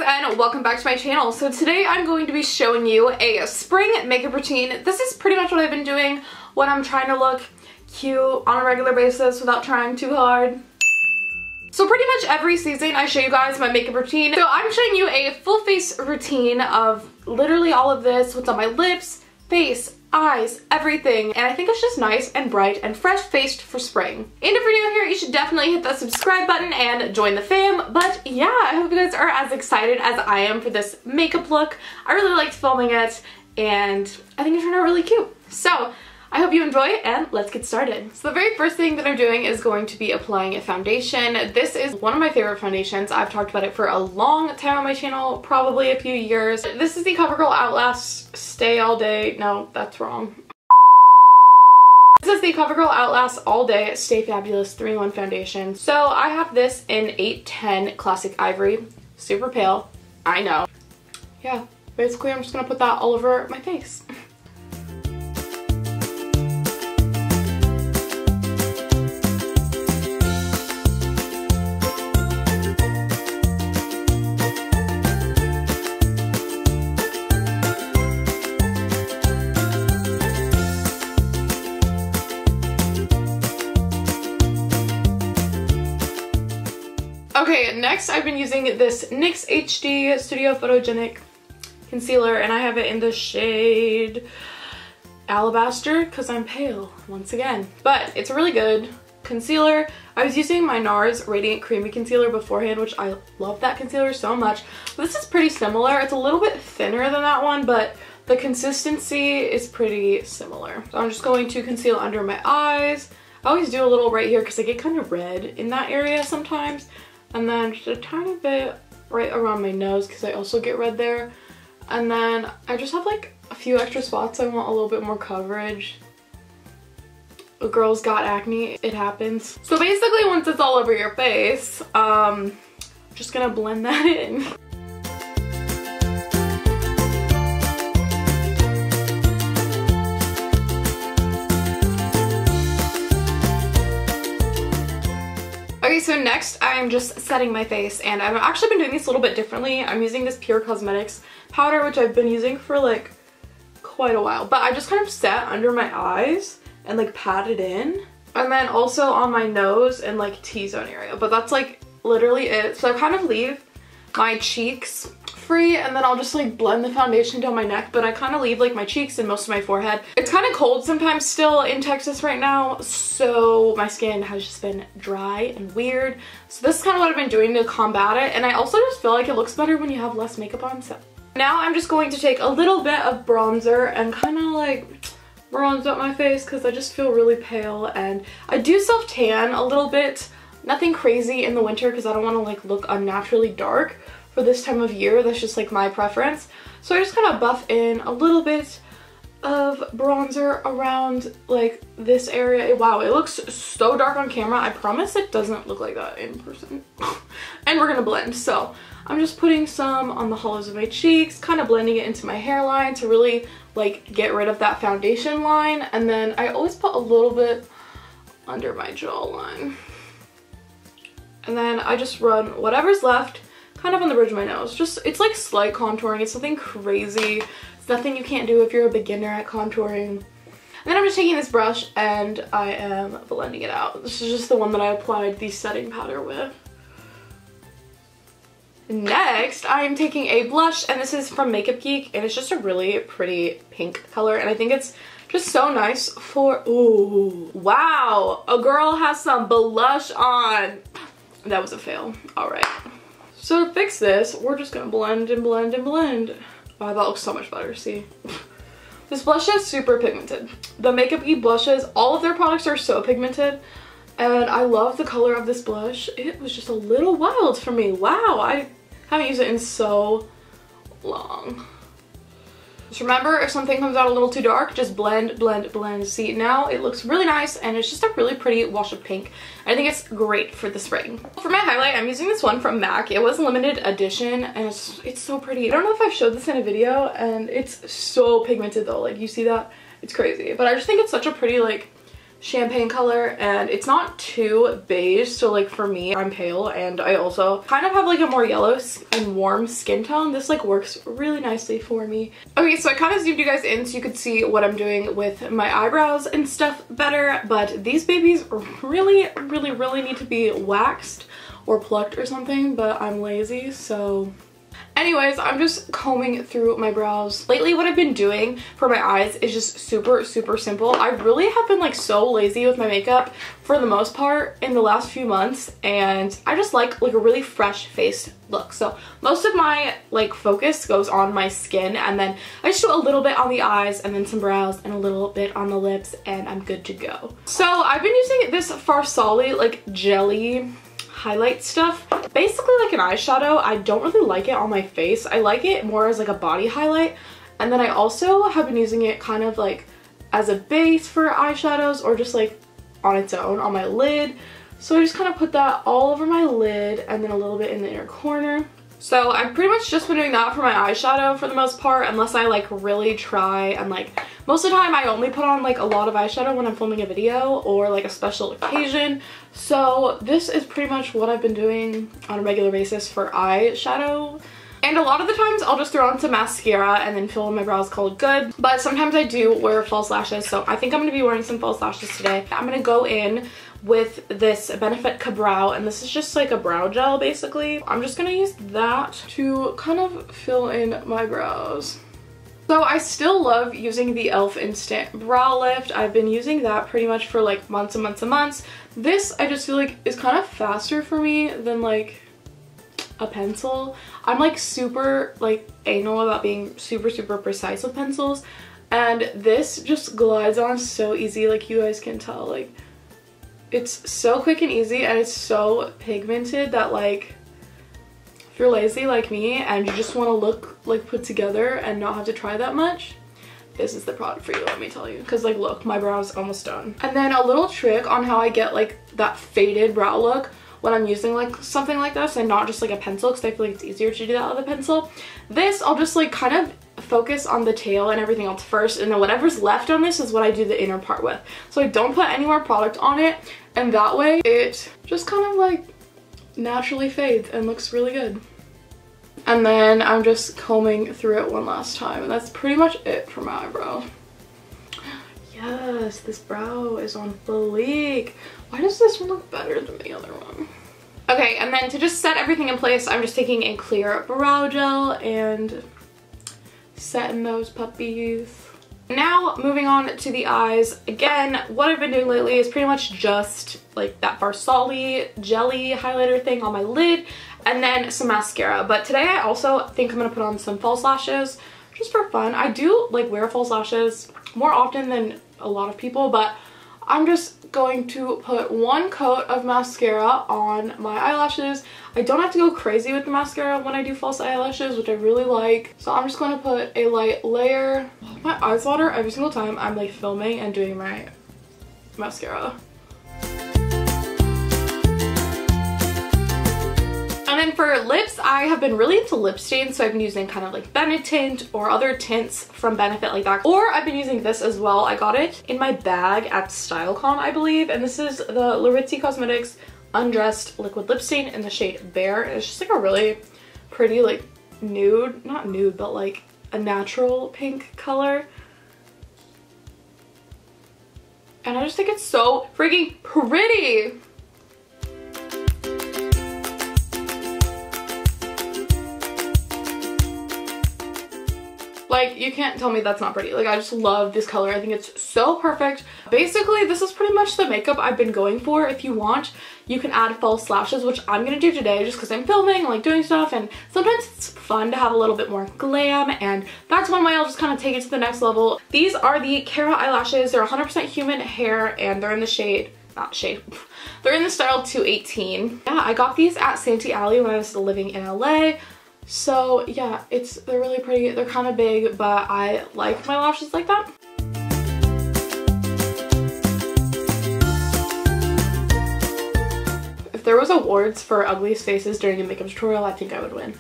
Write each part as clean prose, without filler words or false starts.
and welcome back to my channel. So today I'm going to be showing you a spring makeup routine. This is pretty much what I've been doing when I'm trying to look cute on a regular basis without trying too hard. So pretty much every season I show you guys my makeup routine. So I'm showing you a full face routine of literally all of this, what's on my lips, face, eyes, everything, and I think it's just nice and bright and fresh faced for spring. And if you're new here, you should definitely hit that subscribe button and join the fam. But yeah, I hope you guys are as excited as I am for this makeup look. I really liked filming it and I think it turned out really cute. So I hope you enjoy it and let's get started. So the very first thing that I'm doing is going to be applying a foundation. This is one of my favorite foundations. I've talked about it for a long time on my channel, probably a few years. This is the CoverGirl Outlast Stay All Day. No, that's wrong. This is the CoverGirl Outlast All Day Stay Fabulous 3-in-1 foundation. So I have this in 810 Classic Ivory. Super pale, I know. Yeah, basically I'm just gonna put that all over my face. Okay, next I've been using this NYX HD Studio Photogenic concealer and I have it in the shade Alabaster because I'm pale once again. But it's a really good concealer. I was using my NARS Radiant Creamy Concealer beforehand, which I love that concealer so much. This is pretty similar. It's a little bit thinner than that one, but the consistency is pretty similar. So I'm just going to conceal under my eyes. I always do a little right here because I get kind of red in that area sometimes. And then just a tiny bit right around my nose because I also get red there. And then I just have like a few extra spots I want a little bit more coverage. A girl's got acne, it happens. So basically once it's all over your face, I'm just gonna blend that in. Okay, so next I'm just setting my face and I've actually been doing this a little bit differently. I'm using this Pure Cosmetics powder, which I've been using for like quite a while, but I just kind of set under my eyes and like pat it in, and then also on my nose and like T-zone area, but that's like literally it. So I kind of leave my cheeks free and then I'll just like blend the foundation down my neck, but I kind of leave like my cheeks and most of my forehead. It's kind of cold sometimes still in Texas right now, so my skin has just been dry and weird. So this is kind of what I've been doing to combat it, and I also just feel like it looks better when you have less makeup on. So now I'm just going to take a little bit of bronzer and kind of like bronze up my face because I just feel really pale, and I do self tan a little bit. Nothing crazy in the winter because I don't want to like look unnaturally dark for this time of year. That's just like my preference. So I just kind of buff in a little bit of bronzer around like this area. Wow, it looks so dark on camera. I promise it doesn't look like that in person. And we're gonna blend. So I'm just putting some on the hollows of my cheeks, kind of blending it into my hairline to really like get rid of that foundation line. And then I always put a little bit under my jawline. And then I just run whatever's left kind of on the bridge of my nose. Just, it's like slight contouring. It's nothing crazy. It's nothing you can't do if you're a beginner at contouring. And then I'm just taking this brush and I am blending it out. This is just the one that I applied the setting powder with. Next, I'm taking a blush, and this is from Makeup Geek, and it's just a really pretty pink color, and I think it's just so nice for, ooh, wow, a girl has some blush on. That was a fail. All right. So to fix this, we're just gonna blend and blend and blend. Wow, that looks so much better, see? This blush is super pigmented. The Makeup Geek blushes, all of their products are so pigmented, and I love the color of this blush. It was just a little wild for me. Wow, I haven't used it in so long. Just remember, if something comes out a little too dark, just blend, blend, blend. See, now it looks really nice, and it's just a really pretty wash of pink. I think it's great for the spring. For my highlight, I'm using this one from MAC. It was limited edition, and it's so pretty. I don't know if I've showed this in a video, and it's so pigmented though. Like, you see that? It's crazy. But I just think it's such a pretty, like, champagne color, and it's not too beige, so like for me, I'm pale and I also kind of have like a more yellow and warm skin tone. This like works really nicely for me. Okay, so I kind of zoomed you guys in so you could see what I'm doing with my eyebrows and stuff better, but these babies really need to be waxed or plucked or something, but I'm lazy, so anyways, I'm just combing through my brows. Lately, what I've been doing for my eyes is just super simple. I really have been like so lazy with my makeup for the most part in the last few months, and I just like a really fresh faced look. So most of my like focus goes on my skin, and then I just do a little bit on the eyes and then some brows and a little bit on the lips, and I'm good to go. So I've been using this Farsali like jelly highlight stuff, basically like an eyeshadow. I don't really like it on my face. I like it more as like a body highlight, and then I also have been using it kind of like as a base for eyeshadows or just like on its own on my lid. So I just kind of put that all over my lid and then a little bit in the inner corner. So I've pretty much just been doing that for my eyeshadow for the most part, unless I like really try, and like most of the time I only put on like a lot of eyeshadow when I'm filming a video or like a special occasion. So this is pretty much what I've been doing on a regular basis for eyeshadow. And a lot of the times I'll just throw on some mascara and then fill in my brows, call it good. But sometimes I do wear false lashes, so I think I'm going to be wearing some false lashes today. I'm going to go in with this Benefit Ka-Brow, and this is just like a brow gel basically. I'm just going to use that to kind of fill in my brows. So I still love using the e.l.f. Instant Brow Lift. I've been using that pretty much for like months and months and months. This I just feel like is kind of faster for me than like a pencil. I'm like super like anal about being super precise with pencils, and this just glides on so easy. Like you guys can tell, like it's so quick and easy, and it's so pigmented that like if you're lazy like me and you just want to look like put together and not have to try that much, this is the product for you, let me tell you. Because like look, my brow is almost done. And then a little trick on how I get like that faded brow look when I'm using like something like this and not just like a pencil, because I feel like it's easier to do that with a pencil. This I'll just like kind of focus on the tail and everything else first, and then whatever's left on this is what I do the inner part with. So I don't put any more product on it, and that way it just kind of like naturally fades and looks really good. And then I'm just combing through it one last time, and that's pretty much it for my eyebrow. Yes, this brow is on fleek. Why does this one look better than the other one? Okay, and then to just set everything in place, I'm just taking a clear brow gel and setting those puppies. Now moving on to the eyes. Again, what I've been doing lately is pretty much just like that Farsali jelly highlighter thing on my lid, and then some mascara. But today I also think I'm gonna put on some false lashes just for fun. I do like wear false lashes more often than a lot of people, but I'm just going to put one coat of mascara on my eyelashes. I don't have to go crazy with the mascara when I do false eyelashes, which I really like. So I'm just going to put a light layer. My eyes water every single time I'm like filming and doing my mascara. And then for lips, I have been really into lip stains, so I've been using kind of like Benetint or other tints from Benefit like that. Or I've been using this as well. I got it in my bag at StyleCon, I believe, and this is the Laritzi Cosmetics Undressed Liquid Lip Stain in the shade Bare. And it's just like a really pretty like nude, not nude, but like a natural pink color. And I just think it's so freaking pretty. Like, you can't tell me that's not pretty. Like, I just love this color. I think it's so perfect. Basically, this is pretty much the makeup I've been going for. If you want, you can add false lashes, which I'm gonna do today just because I'm filming, like doing stuff, and sometimes it's fun to have a little bit more glam, and that's one way I'll just kind of take it to the next level. These are the Cara eyelashes. They're 100% human hair, and they're in the shade, they're in the style 218. Yeah, I got these at Santee Alley when I was still living in LA. So yeah, they're really pretty. They're kind of big, but I like my lashes like that. If there was awards for ugliest faces during a makeup tutorial, I think I would win.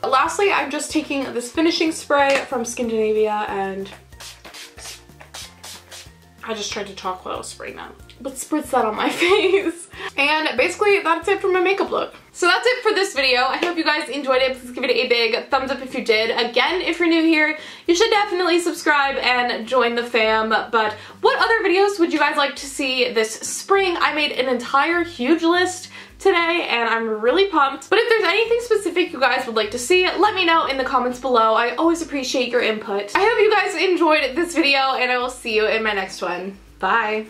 Lastly, I'm just taking this finishing spray from Skindinavia and I just tried to talk while I was spraying that. But spritz that on my face. And basically that's it for my makeup look. So that's it for this video. I hope you guys enjoyed it. Please give it a big thumbs up if you did. Again, if you're new here, you should definitely subscribe and join the fam. But what other videos would you guys like to see this spring? I made an entire huge list today and I'm really pumped. But if there's anything specific you guys would like to see, let me know in the comments below. I always appreciate your input. I hope you guys enjoyed this video and I will see you in my next one. Bye.